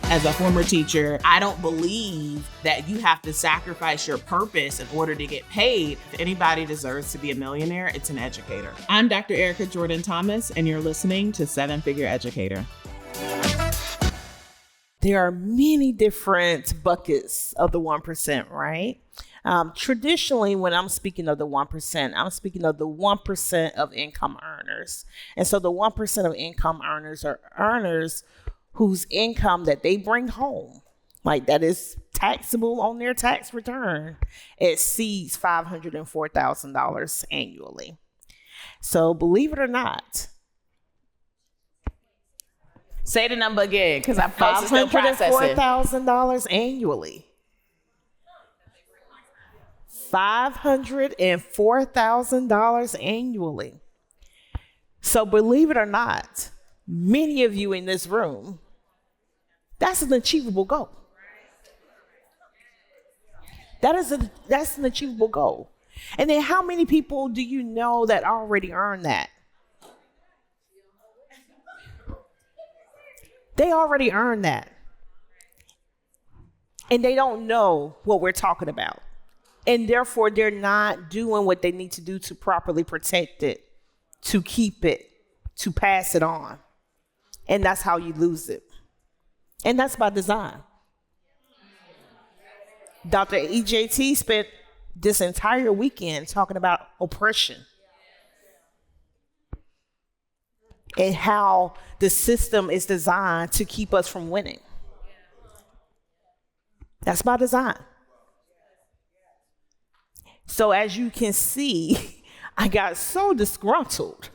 As a former teacher, I don't believe that you have to sacrifice your purpose in order to get paid. If anybody deserves to be a millionaire, it's an educator. I'm Dr. Erica Jordan Thomas, and you're listening to 7-Figure Educator. There are many different buckets of the 1%, right? Traditionally, when I'm speaking of the 1%, I'm speaking of the 1% of income earners. And so the 1% of income earners are earners whose income that they bring home, like that is taxable on their tax return, exceeds $504,000 annually. So believe it or not, say the number again, because I'm still processing. $504,000 annually. $504,000 annually. So believe it or not, many of you in this room, that's an achievable goal. That's an achievable goal. And then how many people do you know that already earn that? They already earn that. And they don't know what we're talking about. And therefore, they're not doing what they need to do to properly protect it, to keep it, to pass it on. And that's how you lose it. And that's by design. Dr. EJT spent this entire weekend talking about oppression and how the system is designed to keep us from winning. That's by design. So as you can see, I got so disgruntled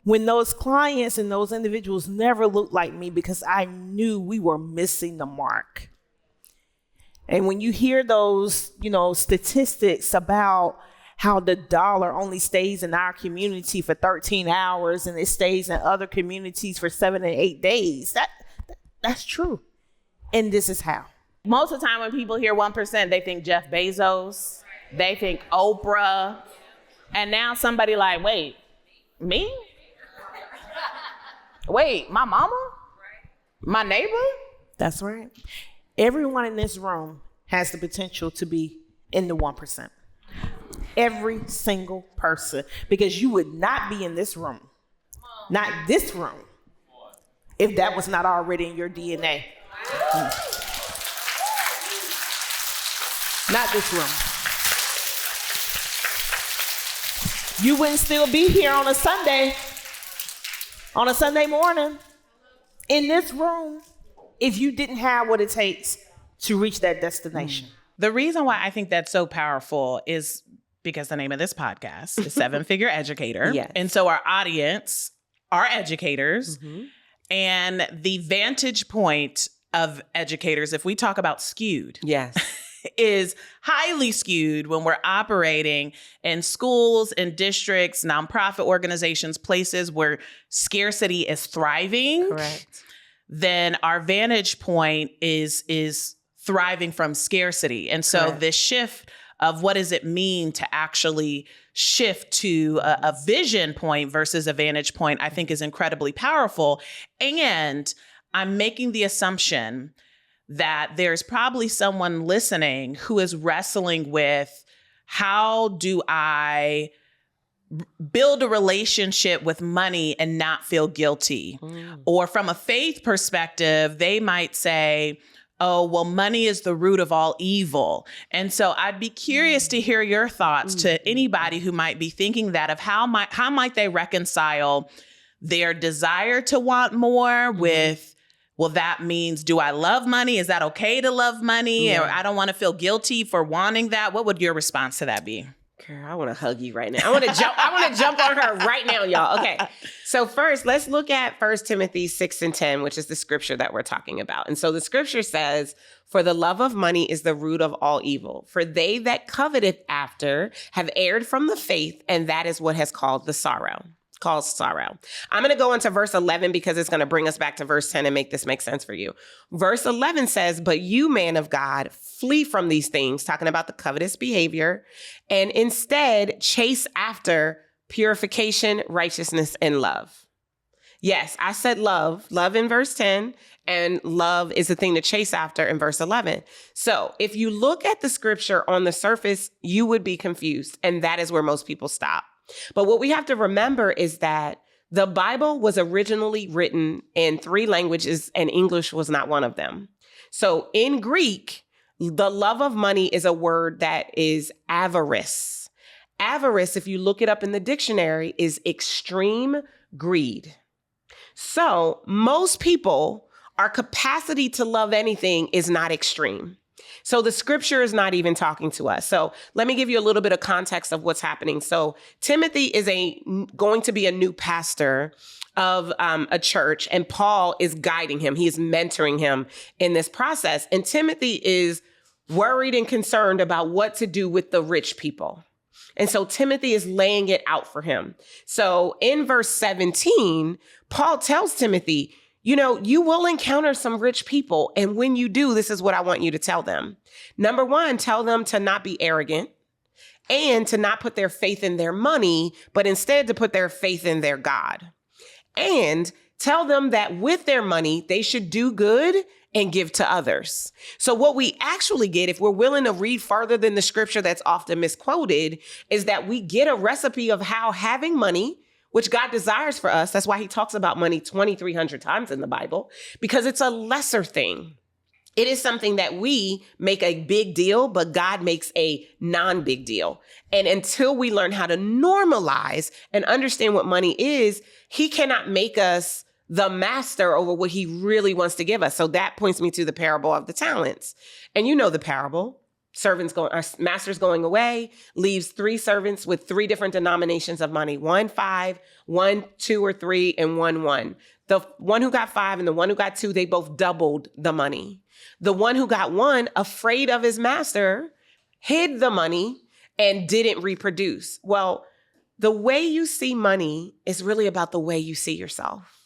when those clients and those individuals never looked like me because I knew we were missing the mark. And when you hear those, statistics about how the dollar only stays in our community for 13 hours and it stays in other communities for 7 and 8 days, that's true. And this is how. Most of the time when people hear 1%, they think Jeff Bezos, they think Oprah, and now somebody like, wait, me? Wait, my mama? My neighbor? That's right. Everyone in this room has the potential to be in the 1%. Every single person, because you would not be in this room, not this room, if that was not already in your DNA. Not this room. You wouldn't still be here on a Sunday morning in this room if you didn't have what it takes to reach that destination. The reason why I think that's so powerful is because the name of this podcast is 7-Figure Educator. Yes. And so our audience are educators. Mm-hmm. And the vantage point of educators, if we talk about skewed, yes, is highly skewed when we're operating in schools and districts, nonprofit organizations, places where scarcity is thriving. Correct. Then our vantage point is thriving from scarcity. And so Correct. This shift of what does it mean to actually shift to a vision point versus a vantage point, I think is incredibly powerful. And I'm making the assumption that there's probably someone listening who is wrestling with, how do I build a relationship with money and not feel guilty? Or from a faith perspective, they might say, oh, well, money is the root of all evil. And so I'd be curious to hear your thoughts to anybody who might be thinking that, of how might they reconcile their desire to want more with, well, that means, do I love money? Is that okay to love money? Yeah. Or I don't want to feel guilty for wanting that. What would your response to that be? Girl, I want to hug you right now. I want to jump on her right now, y'all. Okay. So first, let's look at 1 Timothy 6:10, which is the scripture that we're talking about. And so the scripture says, for the love of money is the root of all evil. For they that coveteth after have erred from the faith, and that is what has caused sorrow. I'm going to go into verse 11 because it's going to bring us back to verse 10 and make this make sense for you. Verse 11 says, but you, man of God, flee from these things, talking about the covetous behavior, and instead chase after purification, righteousness, and love. Yes, I said love in verse 10, and love is the thing to chase after in verse 11. So if you look at the scripture on the surface, you would be confused. And that is where most people stop. But what we have to remember is that the Bible was originally written in 3 languages, and English was not one of them. So in Greek, the love of money is a word that is avarice. Avarice, if you look it up in the dictionary, is extreme greed. So most people, our capacity to love anything is not extreme. So the scripture is not even talking to us. So let me give you a little bit of context of what's happening. So Timothy is going to be a new pastor of a church, and Paul is guiding him. He is mentoring him in this process. And Timothy is worried and concerned about what to do with the rich people. And so Timothy is laying it out for him. So in verse 17, Paul tells Timothy, you will encounter some rich people. And when you do, this is what I want you to tell them. Number 1, tell them to not be arrogant and to not put their faith in their money, but instead to put their faith in their God. And tell them that with their money, they should do good and give to others. So what we actually get, if we're willing to read further than the scripture that's often misquoted, is that we get a recipe of how having money, which God desires for us, that's why he talks about money 2,300 times in the Bible, because it's a lesser thing. It is something that we make a big deal, but God makes a non-big deal. And until we learn how to normalize and understand what money is, he cannot make us the master over what he really wants to give us. So that points me to the parable of the talents. And you know the parable. Master's going away, leaves 3 servants with 3 different denominations of money. 1 5, 1 2 or 3, and 1 1. The one who got 5 and the one who got 2, they both doubled the money. The one who got 1, afraid of his master, hid the money and didn't reproduce. Well, the way you see money is really about the way you see yourself.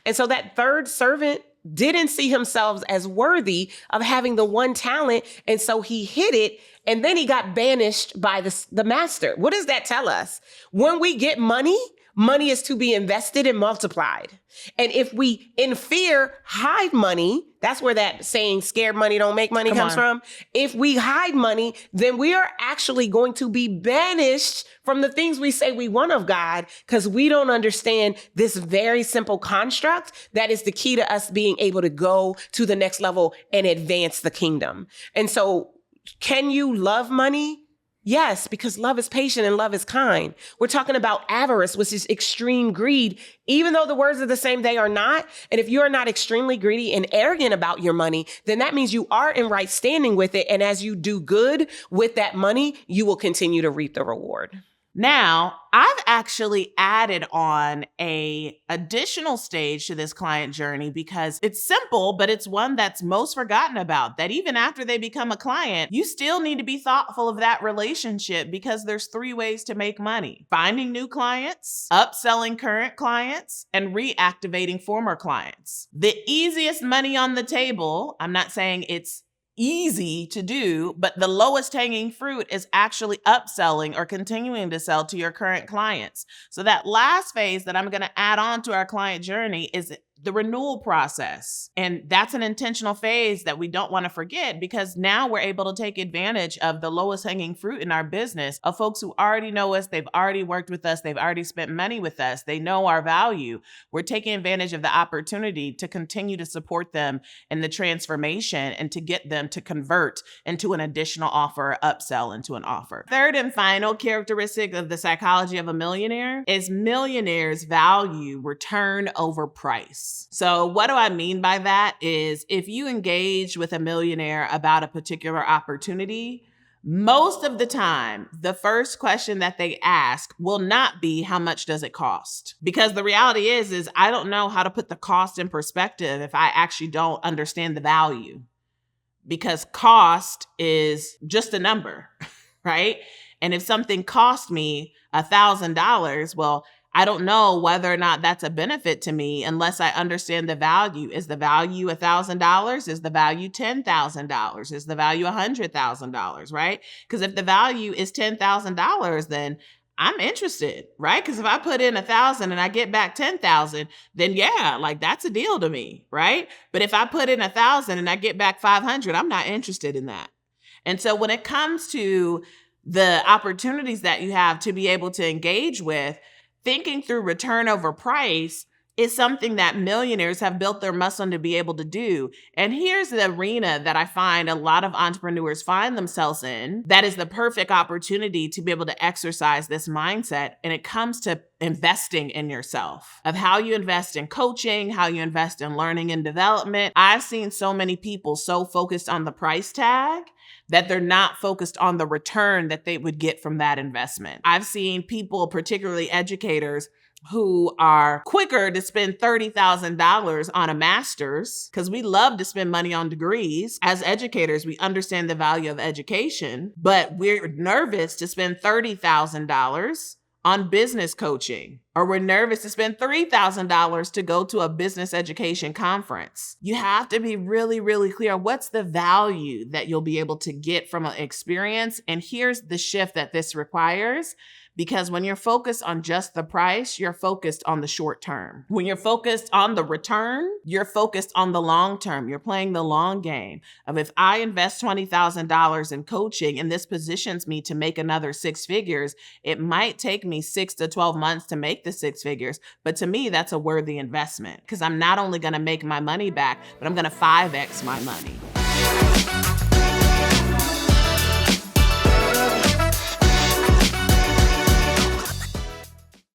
And so that 3rd servant didn't see himself as worthy of having the 1 talent. And so he hid it. And then he got banished by the master. What does that tell us? When we get money, money is to be invested and multiplied. And if we, in fear, hide money, that's where that saying, scared money don't make money comes from. If we hide money, then we are actually going to be banished from the things we say we want of God, because we don't understand this very simple construct that is the key to us being able to go to the next level and advance the kingdom. And so, can you love money? Yes, because love is patient and love is kind. We're talking about avarice, which is extreme greed. Even though the words are the same, they are not. And if you are not extremely greedy and arrogant about your money, then that means you are in right standing with it. And as you do good with that money, you will continue to reap the reward. Now, I've actually added on a additional stage to this client journey because it's simple, but it's one that's most forgotten about, that even after they become a client, you still need to be thoughtful of that relationship, because there's 3 ways to make money: finding new clients, upselling current clients, and reactivating former clients. The easiest money on the table, I'm not saying it's easy to do, but the lowest hanging fruit is actually upselling or continuing to sell to your current clients. So that last phase that I'm going to add on to our client journey is the renewal process. And that's an intentional phase that we don't want to forget, because now we're able to take advantage of the lowest hanging fruit in our business of folks who already know us. They've already worked with us. They've already spent money with us. They know our value. We're taking advantage of the opportunity to continue to support them in the transformation and to get them to convert into an additional offer, or upsell into an offer. Third and final characteristic of the psychology of a millionaire is millionaires value return over price. So what do I mean by that is, if you engage with a millionaire about a particular opportunity, most of the time, the first question that they ask will not be, how much does it cost? Because the reality is I don't know how to put the cost in perspective if I actually don't understand the value. Because cost is just a number, right? And if something cost me $1,000, well, I don't know whether or not that's a benefit to me unless I understand the value. Is the value $1,000? Is the value $10,000? Is the value $100,000, right? Because if the value is $10,000, then I'm interested, right? Because if I put in 1,000 and I get back 10,000, then yeah, like that's a deal to me, right? But if I put in 1,000 and I get back 500, I'm not interested in that. And so when it comes to the opportunities that you have to be able to engage with, thinking through return over price is something that millionaires have built their muscle to be able to do. And here's the arena that I find a lot of entrepreneurs find themselves in. That is the perfect opportunity to be able to exercise this mindset. And it comes to investing in yourself, of how you invest in coaching, how you invest in learning and development. I've seen so many people so focused on the price tag that they're not focused on the return that they would get from that investment. I've seen people, particularly educators, who are quicker to spend $30,000 on a master's, because we love to spend money on degrees. As educators, we understand the value of education, but we're nervous to spend $30,000 on business coaching, or we're nervous to spend $3,000 to go to a business education conference. You have to be really, really clear on what's the value that you'll be able to get from an experience. And here's the shift that this requires. Because when you're focused on just the price, you're focused on the short term. When you're focused on the return, you're focused on the long term. You're playing the long game of, if I invest $20,000 in coaching and this positions me to make another 6 figures, it might take me 6 to 12 months to make the 6 figures. But to me, that's a worthy investment, because I'm not only going to make my money back, but I'm going to 5x my money.